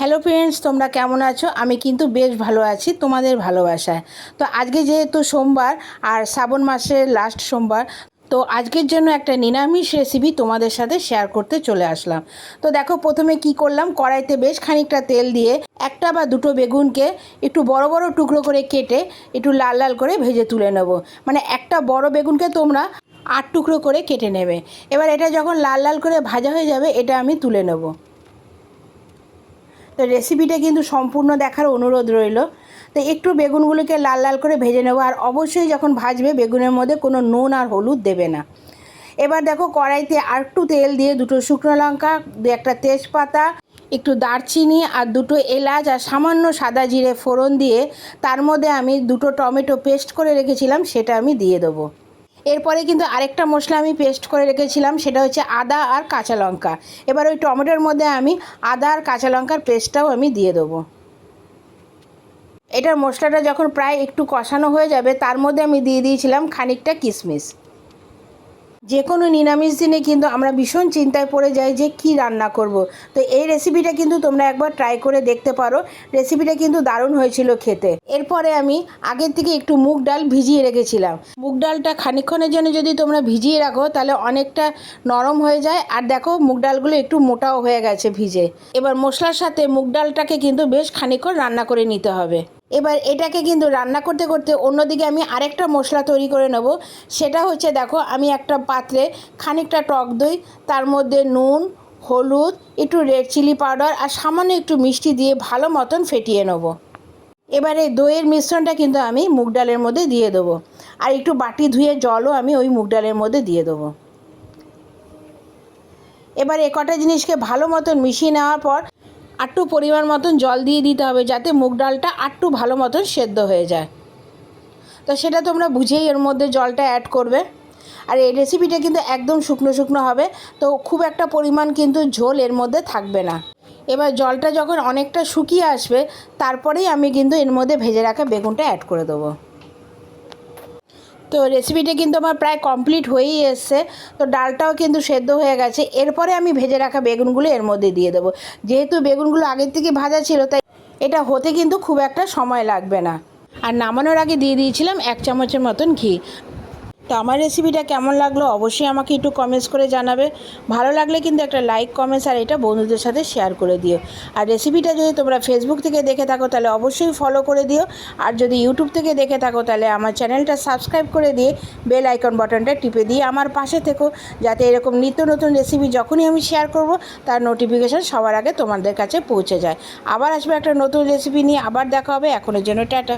Hello friends, তোমরা কেমন আছো? আমি কিন্তু বেশ ভালো আছি তোমাদের ভালোবাসায়। তো আজকে যেহেতু সোমবার আর শ্রাবণ মাসের লাস্ট সোমবার, তো আজকের জন্য একটা নিরামিষ রেসিপি তোমাদের সাথে শেয়ার করতে চলে আসলাম। তো দেখো, প্রথমে কি করলাম, কড়াইতে বেশ খানিকটা তেল দিয়ে একটা বা দুটো বেগুনকে একটু বড় বড় টুকরো করে কেটে একটু লাল লাল করে ভেজে তুলে নেব। মানে একটা বড় বেগুনকে তোমরা 8 টুকরো করে কেটে নেবে। এবার এটা যখন লাল লাল করে ভাজা হয়ে যাবে, এটা আমি তুলে নেব। তো রেসিপিটা কিন্তু সম্পূর্ণ দেখার অনুরোধ রইল। তো একটু বেগুনগুলোকে লাল লাল করে ভেজে নেবো, আর অবশ্যই যখন ভাজবে বেগুনের মধ্যে কোনো নুন আর হলুদ দেবে না। এবার দেখো, কড়াইতে আর একটু তেল দিয়ে দুটো শুকনো লঙ্কা, একটা তেজপাতা, একটু দারচিনি আর দুটো এলাচ আর সামান্য সাদা জিরে ফোড়ন দিয়ে তার মধ্যে আমি দুটো টমেটো পেস্ট করে রেখেছিলাম, সেটা আমি দিয়ে দেবো। এরপরে কিন্তু আরেকটা মশলা আমি পেস্ট করে রেখেছিলাম, সেটা হচ্ছে আদা আর কাঁচা লঙ্কা। এবার ওই টমেটোর মধ্যে আমি আদা আর কাঁচা লঙ্কার পেস্টটাও আমি দিয়ে দেবো। এটার মশলাটা যখন প্রায় একটু কষানো হয়ে যাবে, তার মধ্যে আমি দিয়ে দিয়েছিলাম খানিকটা কিশমিশ। যে কোনো নিরামিষ দিনে কিন্তু আমরা ভীষণ চিন্তায় পড়ে যাই যে কি রান্না করব। তো এই রেসিপিটা কিন্তু তোমরা একবার ট্রাই করে দেখতে পারো। রেসিপিটা কিন্তু দারুণ হয়েছিল খেতে। এরপরে আমি আগের থেকে একটু মুগ ডাল ভিজিয়ে রেখেছিলাম। মুগ ডালটা খানিকক্ষণের জন্য যদি তোমরা ভিজিয়ে রাখো, তাহলে অনেকটা নরম হয়ে যায়। আর দেখো, মুগ ডালগুলো একটু মোটাও হয়ে গেছে ভিজে। এবার মশলার সাথে মুগ ডালটাকে কিন্তু বেশ খানিকক্ষণ রান্না করে নিতে হবে। এবার এটাকে কিন্তু রান্না করতে করতে অন্যদিকে আমি আরেকটা মশলা তৈরি করে নেব। সেটা হচ্ছে, দেখো, আমি একটা পাত্রে খানিকটা টক দই, তার মধ্যে নুন, হলুদ, একটু রেড চিলি পাউডার আর সামান্য একটু মিষ্টি দিয়ে ভালো মতন ফেটিয়ে নেব। এবার এই দইয়ের মিশ্রণটা কিন্তু আমি মুগ ডালের মধ্যে দিয়ে দেবো, আর একটু বাটি ধুয়ে জলও আমি ওই মুগ ডালের মধ্যে দিয়ে দেবো। এবার এ কটা জিনিসকে ভালো মতন মিশিয়ে নেওয়ার পর আটটু পরিমাণ মতন জল দিয়ে দিতে হবে, যাতে মুগ ডালটা আটটু ভালো মতন সেদ্ধ হয়ে যায়। তো সেটা তোমরা বুঝেই এর মধ্যে জলটা অ্যাড করবে। আর এই রেসিপিটা কিন্তু একদম শুকনো শুকনো হবে, তো খুব একটা পরিমাণ কিন্তু ঝোল এর মধ্যে থাকবে না। এবার জলটা যখন অনেকটা শুকিয়ে আসবে, তারপরেই আমি কিন্তু এর মধ্যে ভেজে রাখা বেগুনটা অ্যাড করে দেবো। তো রেসিপিটা কিন্তু আমার প্রায় কমপ্লিট হয়েই এসছে। তো ডালটাও কিন্তু সেদ্ধ হয়ে গেছে। এরপরে আমি ভেজে রাখা বেগুনগুলো এর মধ্যে দিয়ে দেবো। যেহেতু বেগুনগুলো আগের থেকে ভাজা ছিল, তাই এটা হতে কিন্তু খুব একটা সময় লাগবে না। আর নামানোর আগে দিয়ে দিয়েছিলাম 1 চামচের মতন ঘি। তো আমার রেসিপিটা কেমন লাগলো অবশ্যই আমাকে একটু কমেন্টস করে জানাবে। ভালো লাগলে কিন্তু একটা লাইক, কমেন্টস আর এটা বন্ধুদের সাথে শেয়ার করে দিও। আর রেসিপিটা যদি তোমরা ফেসবুক থেকে দেখে থাকো, তাহলে অবশ্যই ফলো করে দিও। আর যদি ইউটিউব থেকে দেখে থাকো, তাহলে আমার চ্যানেলটা সাবস্ক্রাইব করে দিয়ে বেল আইকন বাটনটা টিপে দিয়ে আমার পাশে থেকো, যাতে এরকম নিত্য নতুন রেসিপি যখনই আমি শেয়ার করব, তার নোটিফিকেশান সবার আগে তোমাদের কাছে পৌঁছে যায়। আবার আসবে একটা নতুন রেসিপি নিয়ে, আবার দেখা হবে। এখনের জন্য টাটা।